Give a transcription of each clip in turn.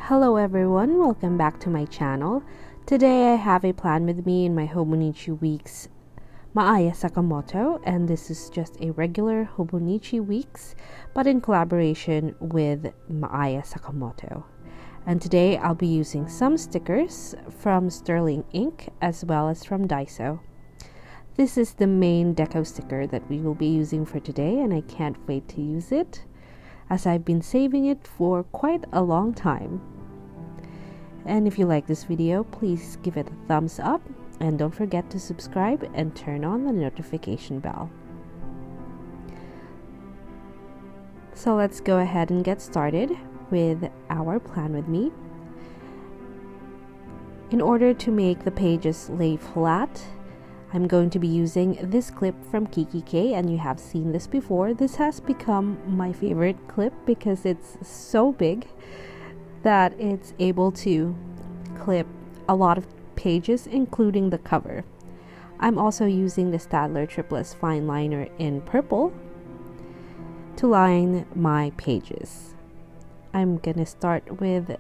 Hello everyone, welcome back to my channel. Today I have a plan with me in my Hobonichi Weeks Maaya Sakamoto, and this is just a regular Hobonichi Weeks but in collaboration with Maaya Sakamoto. And today I'll be using some stickers from sterlingink as well as from Daiso. This is the main deco sticker that we will be using for today, and I can't wait to use it as I've been saving it for quite a long time. And if you like this video, please give it a thumbs up and don't forget to subscribe and turn on the notification bell. So let's go ahead and get started with our plan with me. In order to make the pages lay flat, I'm going to be using this clip from 𝒕𝒉𝒊𝒔, and you have seen this before. This has become my favorite clip because it's so big that it's able to clip a lot of pages, including the cover. I'm also using the 𝒕𝒊𝒅𝒆𝒐 fine liner in purple to line my pages. I'm gonna start with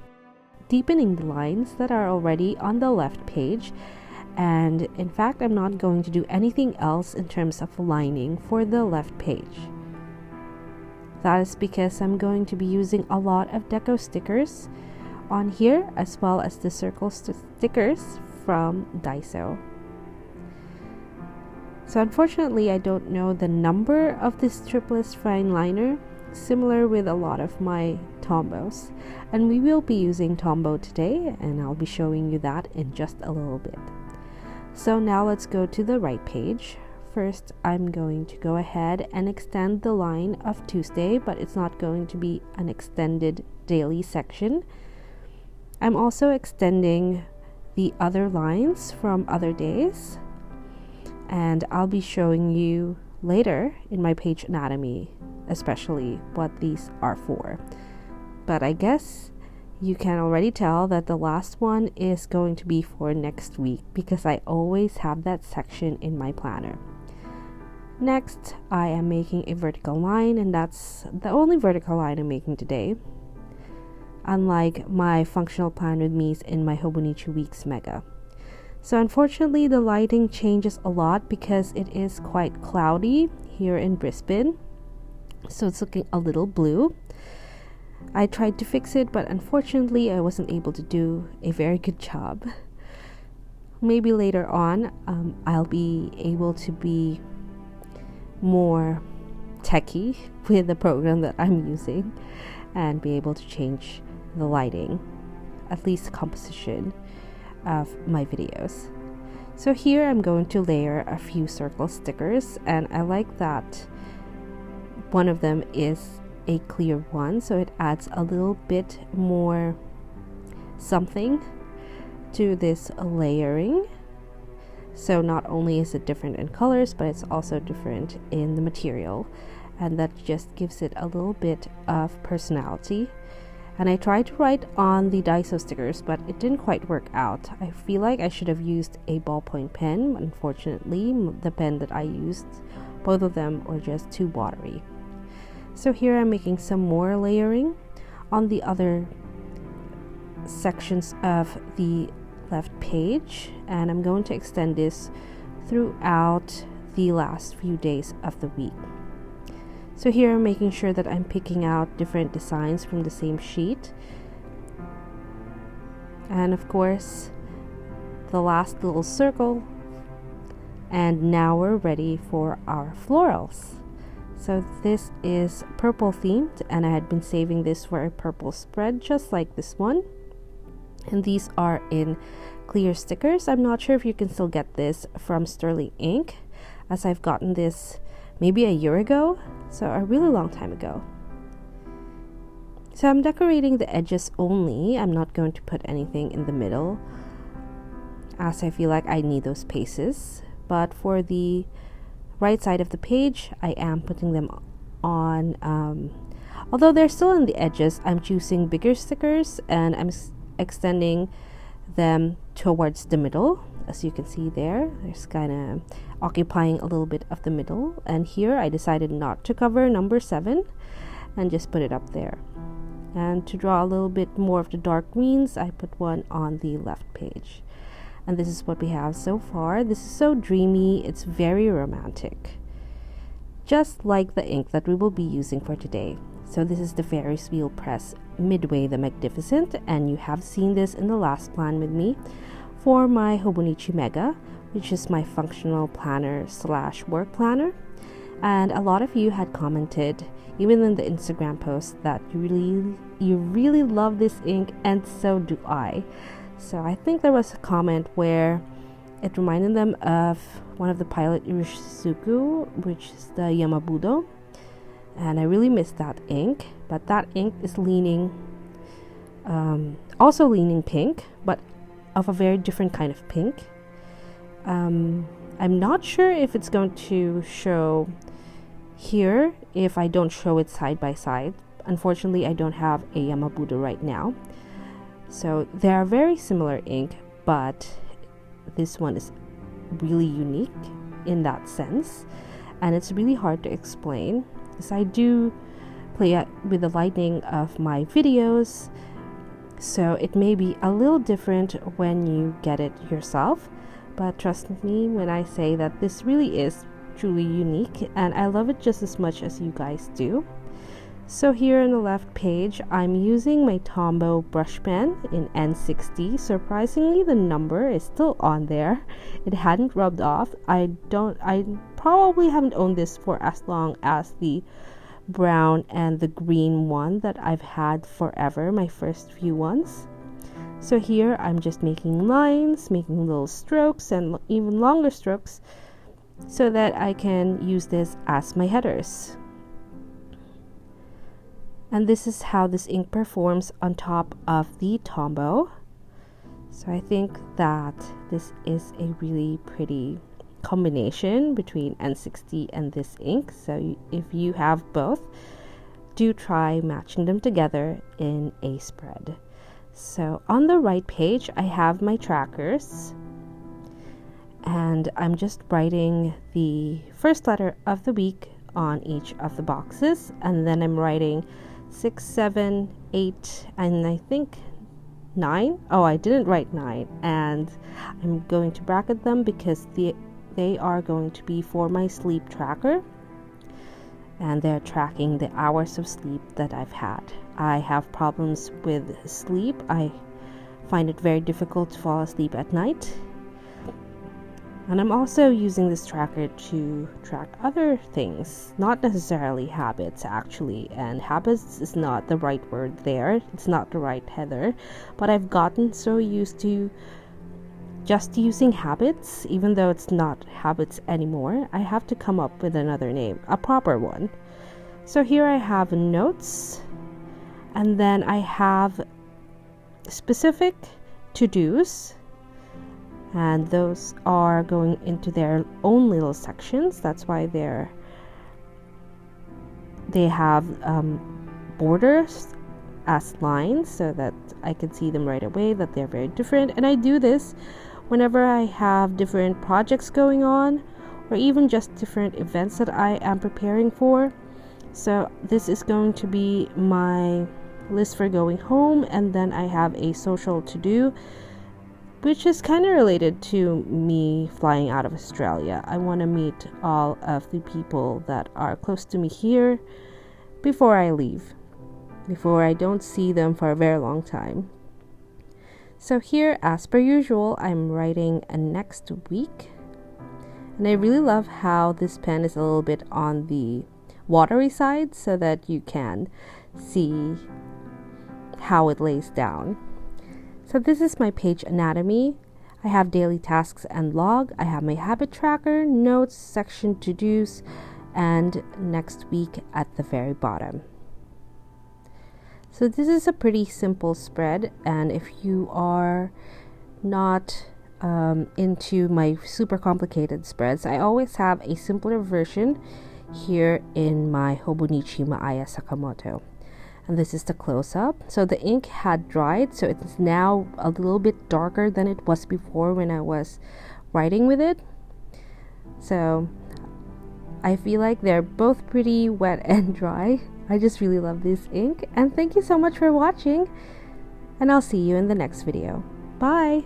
deepening the lines that are already on the left page. And in fact, I'm not going to do anything else in terms of lining for the left page. That is because I'm going to be using a lot of deco stickers on here, as well as the circle stickers from Daiso. So unfortunately, I don't know the number of this 𝒕𝒊𝒅𝒐 fine liner, similar with a lot of my Tombows. And we will be using Tombow today, and I'll be showing you that in just a little bit. So now let's go to the right page. First, I'm going to go ahead and extend the line of Tuesday, but it's not going to be an extended daily section. I'm also extending the other lines from other days, and I'll be showing you later in my page anatomy, especially what these are for. But I guess you can already tell that the last one is going to be for next week because I always have that section in my planner. Next, I am making a vertical line, and that's the only vertical line I'm making today, unlike my functional plan with me's in my Hobonichi Weeks Mega. So unfortunately, the lighting changes a lot because it is quite cloudy here in Brisbane, so it's looking a little blue. I tried to fix it, but unfortunately I wasn't able to do a very good job. Maybe later on I'll be able to be more techie with the program that I'm using and be able to change the lighting, at least the composition of my videos. So here I'm going to layer a few circle stickers, and I like that one of them is a clear one, so it adds a little bit more something to this layering. So not only is it different in colors, but it's also different in the material, and that just gives it a little bit of personality. And I tried to write on the Daiso stickers, but it didn't quite work out. I feel like I should have used a ballpoint pen. Unfortunately, the pen that I used, both of them were just too watery. So here I'm making some more layering on the other sections of the left page, and I'm going to extend this throughout the last few days of the week. So here I'm making sure that I'm picking out different designs from the same sheet. And of course, the last little circle. And now we're ready for our florals. So this is purple themed, and I had been saving this for a purple spread just like this one. And these are in clear stickers. I'm not sure if you can still get this from sterlingink, as I've gotten this maybe a year ago, so a really long time ago. So I'm decorating the edges only. I'm not going to put anything in the middle, as I feel like I need those spaces. But for the right side of the page, I am putting them on. Although they're still on the edges, I'm choosing bigger stickers, and I'm extending them towards the middle. As you can see there, there's kind of occupying a little bit of the middle. And here I decided not to cover number 7 and just put it up there. And to draw a little bit more of the dark greens, I put one on the left page. And this is what we have so far. This is so dreamy, it's very romantic. Just like the ink that we will be using for today. So this is the Ferris Wheel Press Midway the Magnificent, and you have seen this in the last plan with me for my Hobonichi Mega, which is my functional planner / work planner. And a lot of you had commented, even in the Instagram post, that you really love this ink, and so do I. So I think there was a comment where it reminded them of one of the pilot Irishizuku, which is the Yamabudo, and I really miss that ink. But that ink is also leaning pink, but of a very different kind of pink. I'm not sure if it's going to show here if I don't show it side by side. Unfortunately, I don't have a Yamabudo right now. So they are very similar ink, but this one is really unique in that sense, and it's really hard to explain because I do play with the lighting of my videos, so it may be a little different when you get it yourself. But trust me when I say that this really is truly unique, and I love it just as much as you guys do. So here on the left page, I'm using my Tombow Brush Pen in N60. Surprisingly, the number is still on there. It hadn't rubbed off. I probably haven't owned this for as long as the brown and the green one that I've had forever, my first few ones. So here I'm just making lines, making little strokes and even longer strokes so that I can use this as my headers. And this is how this ink performs on top of the Tombow. So I think that this is a really pretty combination between N60 and this ink. So if you have both, do try matching them together in a spread. So on the right page, I have my trackers, and I'm just writing the first letter of the week on each of the boxes, and then I'm writing 6, 7, 8, and I think 9. Oh, I didn't write 9, and I'm going to bracket them because they are going to be for my sleep tracker, and they're tracking the hours of sleep that I've had. I have problems with sleep. I find it very difficult to fall asleep at night. And I'm also using this tracker to track other things, not necessarily habits actually, and habits is not the right word there, it's not the right header, but I've gotten so used to just using habits, even though it's not habits anymore. I have to come up with another name, a proper one. So here I have notes, and then I have specific to-dos, and those are going into their own little sections. That's why they have borders as lines so that I can see them right away, that they're very different. And I do this whenever I have different projects going on, or even just different events that I am preparing for. So this is going to be my list for going home, and then I have a social to-do, which is kind of related to me flying out of Australia. I want to meet all of the people that are close to me here before I leave, before I don't see them for a very long time. So here, as per usual, I'm writing a next week, and I really love how this pen is a little bit on the watery side so that you can see how it lays down. So this is my page anatomy. I have daily tasks and log. I have my habit tracker, notes, section to-dos, and next week at the very bottom. So this is a pretty simple spread, and if you are not into my super complicated spreads, I always have a simpler version here in my Hobonichi Maaya Sakamoto. And this is the close-up. So the ink had dried, so it's now a little bit darker than it was before when I was writing with it. So I feel like they're both pretty wet and dry I just really love this ink, and thank you so much for watching, and I'll see you in the next video. Bye!